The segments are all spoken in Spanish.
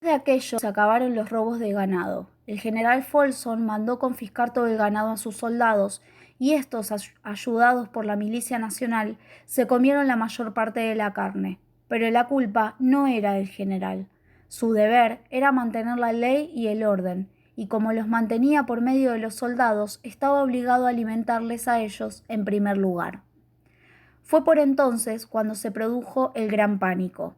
De aquello se acabaron los robos de ganado. El general Folsom mandó confiscar todo el ganado a sus soldados y estos, ayudados por la milicia nacional, se comieron la mayor parte de la carne. Pero la culpa no era del general. Su deber era mantener la ley y el orden, y como los mantenía por medio de los soldados, estaba obligado a alimentarles a ellos en primer lugar. Fue por entonces cuando se produjo el gran pánico.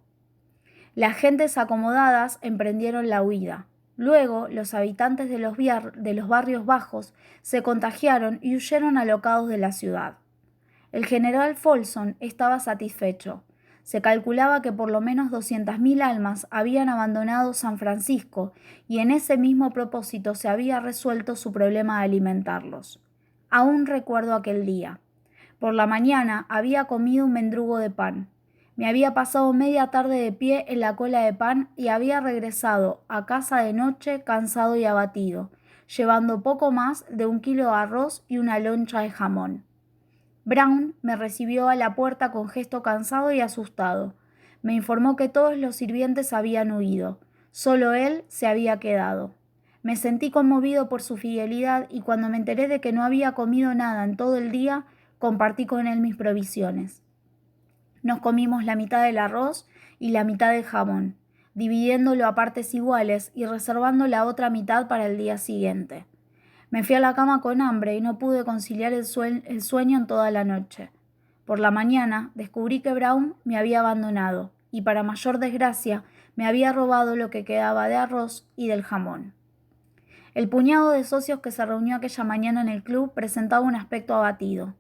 Las gentes acomodadas emprendieron la huida. Luego, los habitantes de los barrios bajos se contagiaron y huyeron alocados de la ciudad. El general Folsom estaba satisfecho. Se calculaba que por lo menos 200.000 almas habían abandonado San Francisco y en ese mismo propósito se había resuelto su problema de alimentarlos. Aún recuerdo aquel día. Por la mañana había comido un mendrugo de pan. Me había pasado media tarde de pie en la cola de pan y había regresado a casa de noche cansado y abatido, llevando poco más de 1 kilo de arroz y una loncha de jamón. Brown me recibió a la puerta con gesto cansado y asustado. Me informó que todos los sirvientes habían huido. Solo él se había quedado. Me sentí conmovido por su fidelidad y cuando me enteré de que no había comido nada en todo el día, compartí con él mis provisiones. Nos comimos la mitad del arroz y la mitad del jamón, dividiéndolo a partes iguales y reservando la otra mitad para el día siguiente. Me fui a la cama con hambre y no pude conciliar el sueño en toda la noche. Por la mañana descubrí que Brown me había abandonado y, para mayor desgracia, me había robado lo que quedaba de arroz y del jamón. El puñado de socios que se reunió aquella mañana en el club presentaba un aspecto abatido.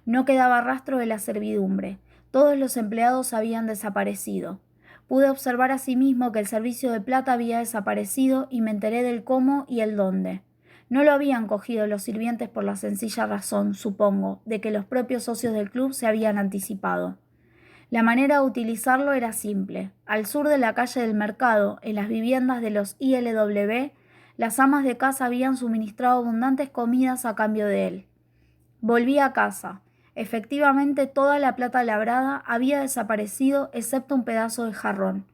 No quedaba rastro de la servidumbre. Todos los empleados habían desaparecido. Pude observar asimismo que el servicio de plata había desaparecido y me enteré del cómo y el dónde. No lo habían cogido los sirvientes por la sencilla razón, supongo, de que los propios socios del club se habían anticipado. La manera de utilizarlo era simple. Al sur de la calle del Mercado, en las viviendas de los ILW, las amas de casa habían suministrado abundantes comidas a cambio de él. Volví a casa. Efectivamente, toda la plata labrada había desaparecido excepto un pedazo de jarrón.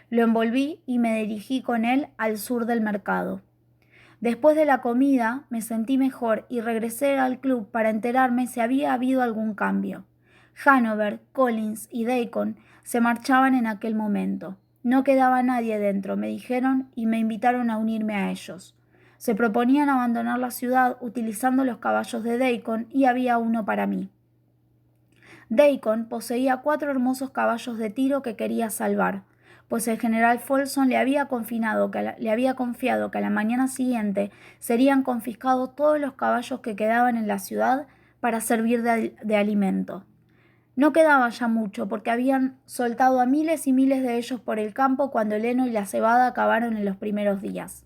Lo envolví y me dirigí con él al sur del mercado. Después de la comida me sentí mejor y regresé al club para enterarme si había habido algún cambio. Hanover, Collins y Deacon se marchaban en aquel momento. No quedaba nadie dentro, me dijeron, y me invitaron a unirme a ellos. Se proponían abandonar la ciudad utilizando los caballos de Deacon y había uno para mí. Deacon poseía 4 hermosos caballos de tiro que quería salvar, pues el general Folsom le había confiado que a la mañana siguiente serían confiscados todos los caballos que quedaban en la ciudad para servir de alimento. No quedaba ya mucho, porque habían soltado a miles y miles de ellos por el campo cuando el heno y la cebada acabaron en los primeros días.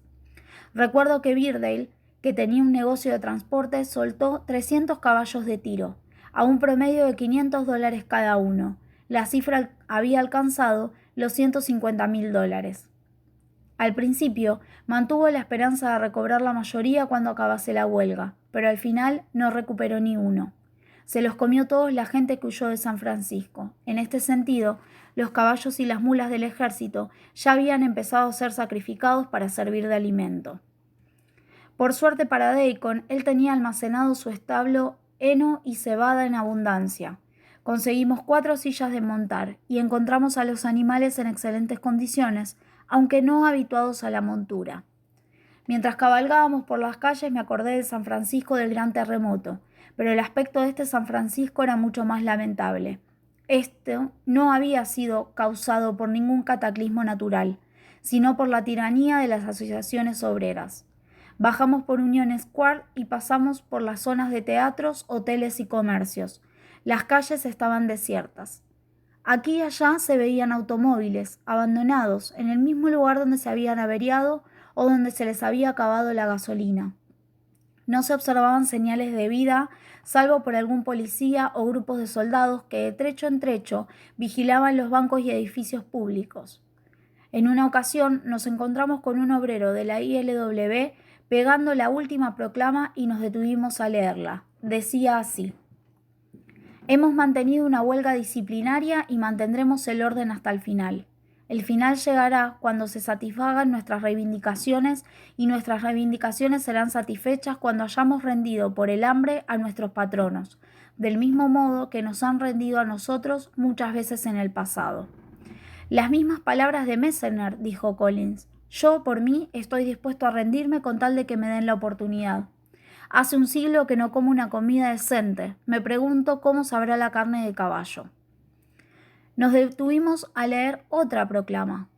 Recuerdo que Birdale, que tenía un negocio de transporte, soltó 300 caballos de tiro, a un promedio de $500 cada uno. La cifra había alcanzado los $150.000. Al principio mantuvo la esperanza de recobrar la mayoría cuando acabase la huelga, pero al final no recuperó ni uno. Se los comió todos la gente que huyó de San Francisco. En este sentido, los caballos y las mulas del ejército ya habían empezado a ser sacrificados para servir de alimento. Por suerte para Deacon, él tenía almacenado su establo heno y cebada en abundancia. Conseguimos 4 sillas de montar y encontramos a los animales en excelentes condiciones, aunque no habituados a la montura. Mientras cabalgábamos por las calles me acordé de San Francisco del gran terremoto, pero el aspecto de este San Francisco era mucho más lamentable. Esto no había sido causado por ningún cataclismo natural, sino por la tiranía de las asociaciones obreras. Bajamos por Union Square y pasamos por las zonas de teatros, hoteles y comercios. Las calles estaban desiertas. Aquí y allá se veían automóviles, abandonados, en el mismo lugar donde se habían averiado o donde se les había acabado la gasolina. No se observaban señales de vida, salvo por algún policía o grupos de soldados que de trecho en trecho vigilaban los bancos y edificios públicos. En una ocasión nos encontramos con un obrero de la ILW pegando la última proclama y nos detuvimos a leerla. Decía así: hemos mantenido una huelga disciplinaria y mantendremos el orden hasta el final. El final llegará cuando se satisfagan nuestras reivindicaciones y nuestras reivindicaciones serán satisfechas cuando hayamos rendido por el hambre a nuestros patronos, del mismo modo que nos han rendido a nosotros muchas veces en el pasado. Las mismas palabras de Messener, dijo Collins. Yo, por mí, estoy dispuesto a rendirme con tal de que me den la oportunidad. Hace un siglo que no como una comida decente. Me pregunto cómo sabrá la carne de caballo. Nos detuvimos a leer otra proclama.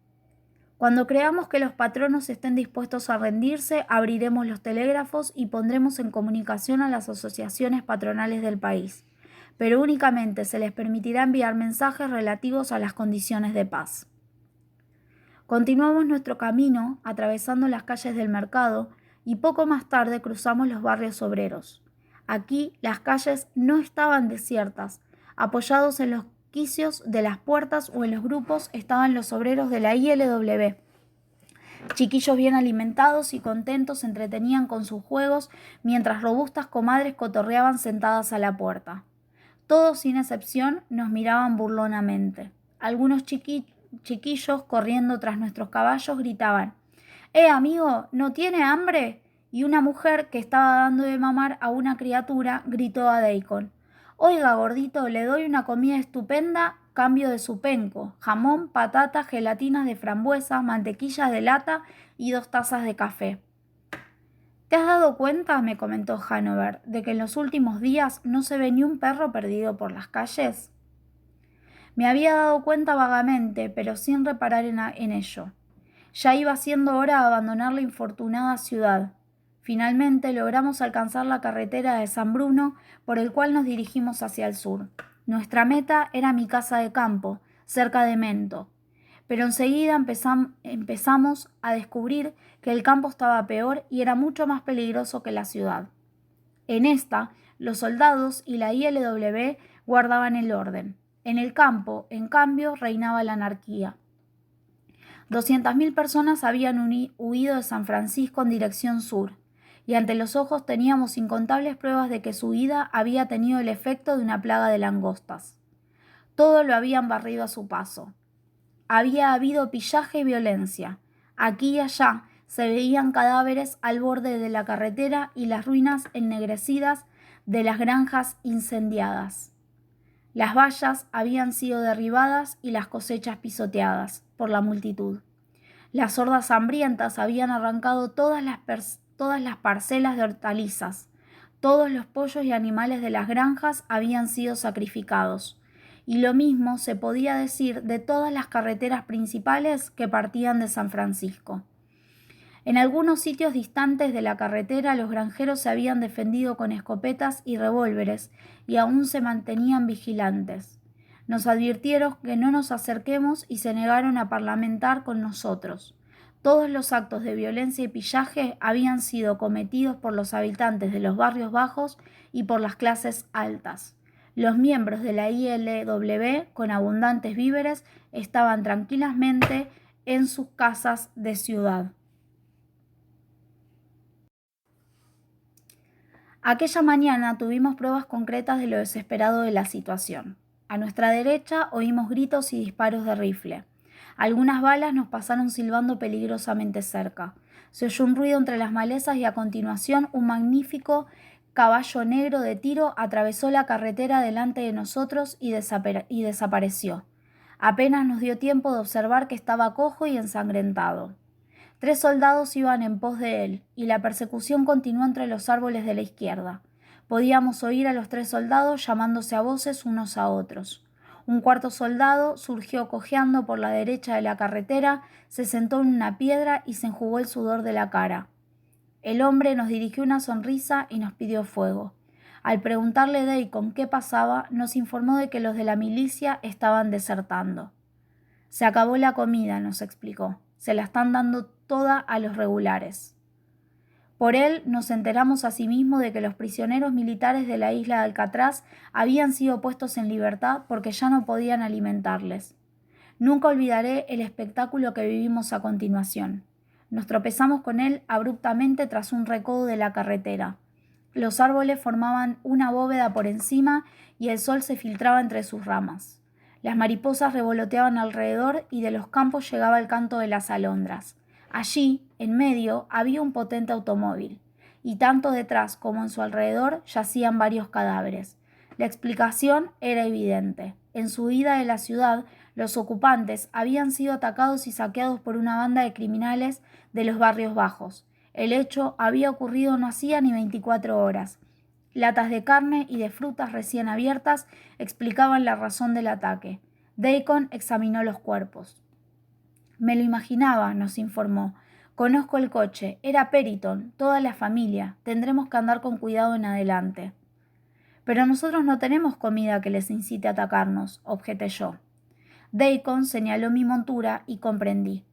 Cuando creamos que los patronos estén dispuestos a rendirse, abriremos los telégrafos y pondremos en comunicación a las asociaciones patronales del país, pero únicamente se les permitirá enviar mensajes relativos a las condiciones de paz. Continuamos nuestro camino atravesando las calles del mercado y poco más tarde cruzamos los barrios obreros. Aquí las calles no estaban desiertas. Apoyados en los quicios de las puertas o en los grupos estaban los obreros de la ILW. Chiquillos bien alimentados y contentos se entretenían con sus juegos mientras robustas comadres cotorreaban sentadas a la puerta. Todos, sin excepción, nos miraban burlonamente. Algunos chiquillos, corriendo tras nuestros caballos, gritaban: amigo, ¿no tiene hambre? Y una mujer que estaba dando de mamar a una criatura gritó a Deacon: oiga, gordito, le doy una comida estupenda, cambio de su penco, jamón, patatas, gelatinas de frambuesa, mantequillas de lata y 2 tazas de café. ¿Te has dado cuenta, me comentó Hanover, de que en los últimos días no se ve ni un perro perdido por las calles? Me había dado cuenta vagamente, pero sin reparar en ello. Ya iba siendo hora de abandonar la infortunada ciudad. Finalmente logramos alcanzar la carretera de San Bruno, por el cual nos dirigimos hacia el sur. Nuestra meta era mi casa de campo, cerca de Mento. Pero enseguida empezamos a descubrir que el campo estaba peor y era mucho más peligroso que la ciudad. En esta, los soldados y la ILW guardaban el orden. En el campo, en cambio, reinaba la anarquía. 200.000 personas habían huido de San Francisco en dirección sur, y ante los ojos teníamos incontables pruebas de que su huida había tenido el efecto de una plaga de langostas. Todo lo habían barrido a su paso. Había habido pillaje y violencia. Aquí y allá se veían cadáveres al borde de la carretera y las ruinas ennegrecidas de las granjas incendiadas. Las vallas habían sido derribadas y las cosechas pisoteadas por la multitud. Las hordas hambrientas habían arrancado todas las parcelas de hortalizas. Todos los pollos y animales de las granjas habían sido sacrificados. Y lo mismo se podía decir de todas las carreteras principales que partían de San Francisco. En algunos sitios distantes de la carretera los granjeros se habían defendido con escopetas y revólveres y aún se mantenían vigilantes. Nos advirtieron que no nos acerquemos y se negaron a parlamentar con nosotros. Todos los actos de violencia y pillaje habían sido cometidos por los habitantes de los barrios bajos y por las clases altas. Los miembros de la ILW, con abundantes víveres, estaban tranquilamente en sus casas de ciudad. Aquella mañana tuvimos pruebas concretas de lo desesperado de la situación. A nuestra derecha oímos gritos y disparos de rifle. Algunas balas nos pasaron silbando peligrosamente cerca. Se oyó un ruido entre las malezas y a continuación un magnífico caballo negro de tiro atravesó la carretera delante de nosotros y desapareció. Apenas nos dio tiempo de observar que estaba cojo y ensangrentado. 3 soldados iban en pos de él, y la persecución continuó entre los árboles de la izquierda. Podíamos oír a los 3 soldados llamándose a voces unos a otros. Un cuarto soldado surgió cojeando por la derecha de la carretera, se sentó en una piedra y se enjugó el sudor de la cara. El hombre nos dirigió una sonrisa y nos pidió fuego. Al preguntarle Deacon qué pasaba, nos informó de que los de la milicia estaban desertando. Se acabó la comida, nos explicó. Se la están dando toda a los regulares. Por él nos enteramos asimismo de que los prisioneros militares de la isla de Alcatraz habían sido puestos en libertad porque ya no podían alimentarles. Nunca olvidaré el espectáculo que vivimos a continuación. Nos tropezamos con él abruptamente tras un recodo de la carretera. Los árboles formaban una bóveda por encima y el sol se filtraba entre sus ramas. Las mariposas revoloteaban alrededor y de los campos llegaba el canto de las alondras. Allí, en medio, había un potente automóvil, y tanto detrás como en su alrededor yacían varios cadáveres. La explicación era evidente. En su huida de la ciudad, los ocupantes habían sido atacados y saqueados por una banda de criminales de los barrios bajos. El hecho había ocurrido no hacía ni 24 horas. Latas de carne y de frutas recién abiertas explicaban la razón del ataque. Deacon examinó los cuerpos. Me lo imaginaba, nos informó. Conozco el coche. Era Periton, toda la familia. Tendremos que andar con cuidado en adelante. Pero nosotros no tenemos comida que les incite a atacarnos, objeté yo. Deacon señaló mi montura y comprendí.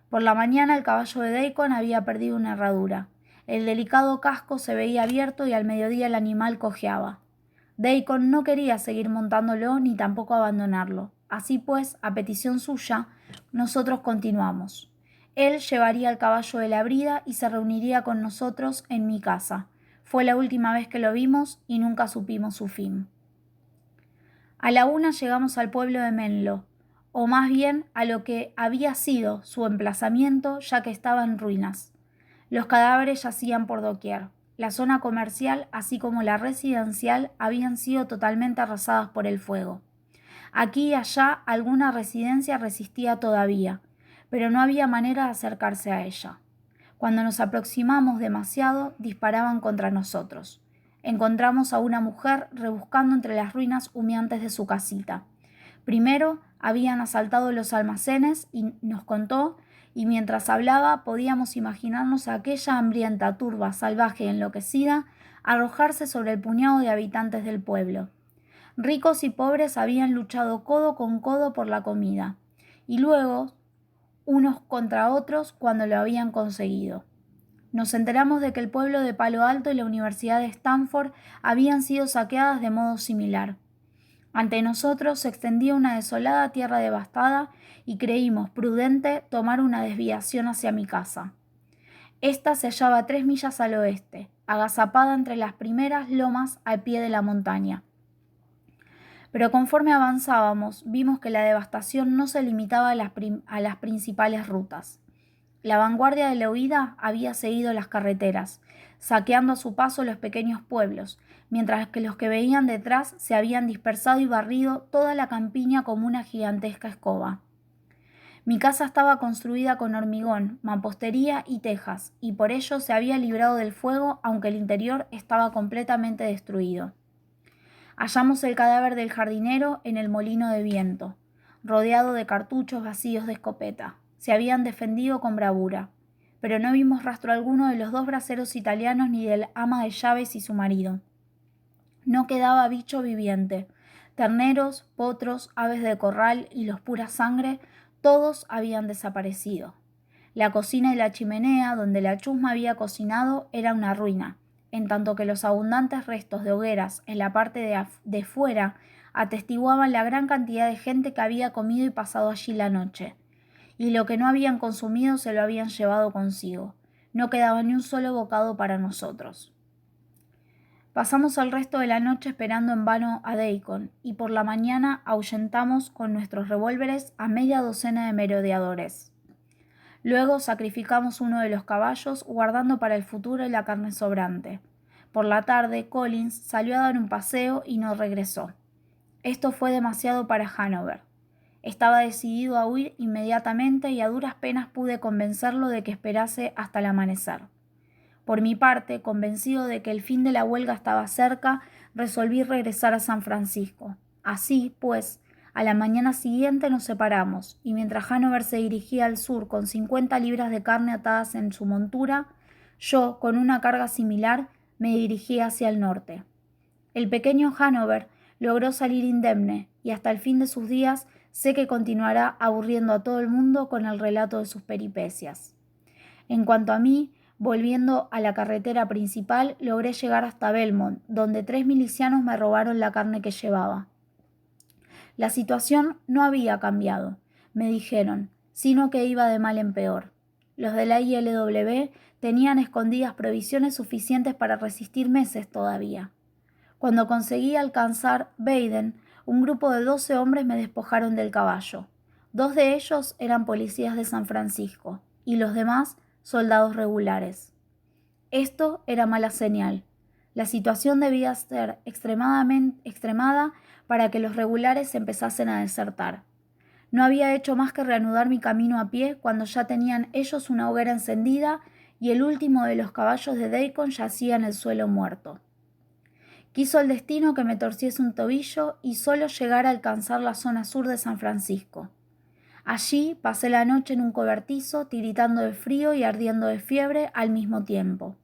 Por la mañana el caballo de Deacon había perdido una herradura. El delicado casco se veía abierto y al mediodía el animal cojeaba. Deacon no quería seguir montándolo ni tampoco abandonarlo. Así pues, a petición suya, nosotros continuamos. Él llevaría el caballo de la brida y se reuniría con nosotros en mi casa. Fue la última vez que lo vimos y nunca supimos su fin. A la 1 llegamos al pueblo de Menlo, o más bien a lo que había sido su emplazamiento, ya que estaba en ruinas. Los cadáveres yacían por doquier. La zona comercial, así como la residencial, habían sido totalmente arrasadas por el fuego. Aquí y allá alguna residencia resistía todavía, pero no había manera de acercarse a ella. Cuando nos aproximamos demasiado, disparaban contra nosotros. Encontramos a una mujer rebuscando entre las ruinas humeantes de su casita. Primero habían asaltado los almacenes y nos contó, y mientras hablaba podíamos imaginarnos a aquella hambrienta turba salvaje y enloquecida arrojarse sobre el puñado de habitantes del pueblo. Ricos y pobres habían luchado codo con codo por la comida, y luego unos contra otros cuando lo habían conseguido. Nos enteramos de que el pueblo de Palo Alto y la Universidad de Stanford habían sido saqueadas de modo similar. Ante nosotros se extendía una desolada tierra devastada y creímos prudente tomar una desviación hacia mi casa. Esta se hallaba a 3 millas al oeste, agazapada entre las primeras lomas al pie de la montaña. Pero conforme avanzábamos, vimos que la devastación no se limitaba a las principales rutas. La vanguardia de la huida había seguido las carreteras, saqueando a su paso los pequeños pueblos, mientras que los que venían detrás se habían dispersado y barrido toda la campiña como una gigantesca escoba. Mi casa estaba construida con hormigón, mampostería y tejas, y por ello se había librado del fuego, aunque el interior estaba completamente destruido. Hallamos el cadáver del jardinero en el molino de viento, rodeado de cartuchos vacíos de escopeta. Se habían defendido con bravura, pero no vimos rastro alguno de los 2 braceros italianos ni del ama de llaves y su marido. No quedaba bicho viviente. Terneros, potros, aves de corral y los pura sangre, todos habían desaparecido. La cocina y la chimenea, donde la chusma había cocinado, era una ruina, en tanto que los abundantes restos de hogueras en la parte de fuera atestiguaban la gran cantidad de gente que había comido y pasado allí la noche. Y lo que no habían consumido se lo habían llevado consigo. No quedaba ni un solo bocado para nosotros. Pasamos el resto de la noche esperando en vano a Deacon, y por la mañana ahuyentamos con nuestros revólveres a media docena de merodeadores. Luego sacrificamos uno de los caballos, guardando para el futuro la carne sobrante. Por la tarde, Collins salió a dar un paseo y no regresó. Esto fue demasiado para Hanover. Estaba decidido a huir inmediatamente y a duras penas pude convencerlo de que esperase hasta el amanecer. Por mi parte, convencido de que el fin de la huelga estaba cerca, resolví regresar a San Francisco. Así, pues, a la mañana siguiente nos separamos, y mientras Hanover se dirigía al sur con 50 libras de carne atadas en su montura, yo, con una carga similar, me dirigí hacia el norte. El pequeño Hanover logró salir indemne, y hasta el fin de sus días sé que continuará aburriendo a todo el mundo con el relato de sus peripecias. En cuanto a mí, volviendo a la carretera principal, logré llegar hasta Belmont, donde 3 milicianos me robaron la carne que llevaba. La situación no había cambiado, me dijeron, sino que iba de mal en peor. Los de la ILW tenían escondidas provisiones suficientes para resistir meses todavía. Cuando conseguí alcanzar Baden, un grupo de 12 hombres me despojaron del caballo. 2 de ellos eran policías de San Francisco y los demás soldados regulares. Esto era mala señal. La situación debía ser extremada para que los regulares empezasen a desertar. No había hecho más que reanudar mi camino a pie cuando ya tenían ellos una hoguera encendida y el último de los caballos de Deacon yacía en el suelo muerto. Quiso el destino que me torciese un tobillo y solo llegara a alcanzar la zona sur de San Francisco. Allí pasé la noche en un cobertizo, tiritando de frío y ardiendo de fiebre al mismo tiempo.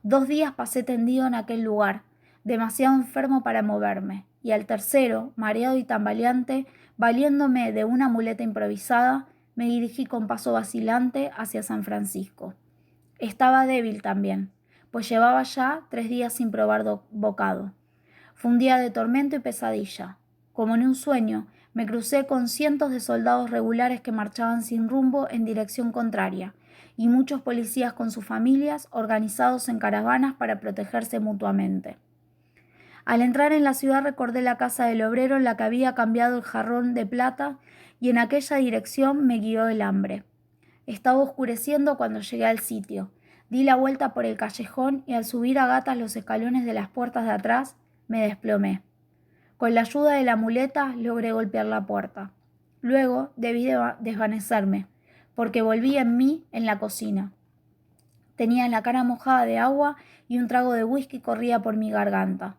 2 días pasé tendido en aquel lugar, demasiado enfermo para moverme, y al tercero, mareado y tambaleante, valiéndome de una muleta improvisada, me dirigí con paso vacilante hacia San Francisco. Estaba débil también, pues llevaba ya 3 días sin probar bocado. Fue un día de tormento y pesadilla. Como en un sueño, me crucé con cientos de soldados regulares que marchaban sin rumbo en dirección contraria, y muchos policías con sus familias organizados en caravanas para protegerse mutuamente. Al entrar en la ciudad recordé la casa del obrero en la que había cambiado el jarrón de plata y en aquella dirección me guió el hambre. Estaba oscureciendo cuando llegué al sitio. Di la vuelta por el callejón y al subir a gatas los escalones de las puertas de atrás me desplomé. Con la ayuda de la muleta logré golpear la puerta. Luego debí desvanecerme, porque volví en mí en la cocina. Tenía la cara mojada de agua y un trago de whisky corría por mi garganta.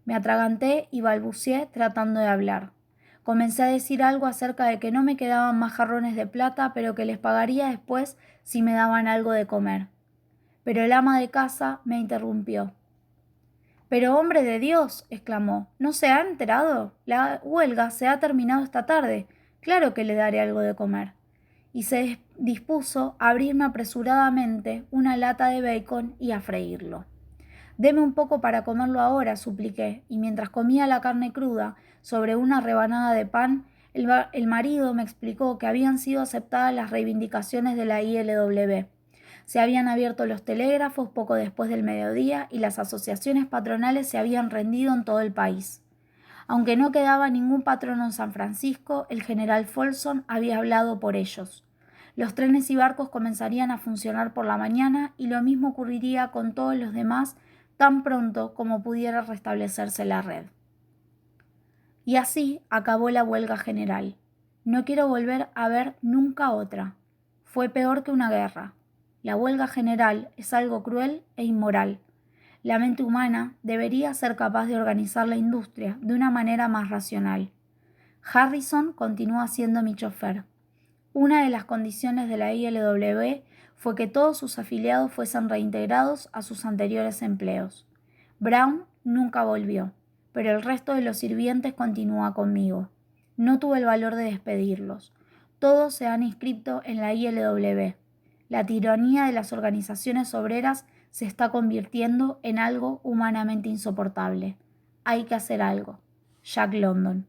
Me atraganté y balbuceé tratando de hablar. Comencé a decir algo acerca de que no me quedaban más jarrones de plata, pero que les pagaría después si me daban algo de comer. Pero el ama de casa me interrumpió. «Pero, hombre de Dios», exclamó, «¿no se ha enterado? La huelga se ha terminado esta tarde. Claro que le daré algo de comer». Y se dispuso a abrirme apresuradamente una lata de bacon y a freírlo. «Deme un poco para comerlo ahora», supliqué, y mientras comía la carne cruda sobre una rebanada de pan, el marido me explicó que habían sido aceptadas las reivindicaciones de la ILW. Se habían abierto los telégrafos poco después del mediodía y las asociaciones patronales se habían rendido en todo el país. Aunque no quedaba ningún patrono en San Francisco, el general Folsom había hablado por ellos. Los trenes y barcos comenzarían a funcionar por la mañana y lo mismo ocurriría con todos los demás tan pronto como pudiera restablecerse la red. Y así acabó la huelga general. No quiero volver a ver nunca otra. Fue peor que una guerra. La huelga general es algo cruel e inmoral. La mente humana debería ser capaz de organizar la industria de una manera más racional. Harrison continúa siendo mi chofer. Una de las condiciones de la ILW fue que todos sus afiliados fuesen reintegrados a sus anteriores empleos. Brown nunca volvió, pero el resto de los sirvientes continúa conmigo. No tuve el valor de despedirlos. Todos se han inscrito en la ILW. La tiranía de las organizaciones obreras se está convirtiendo en algo humanamente insoportable. Hay que hacer algo. Jack London.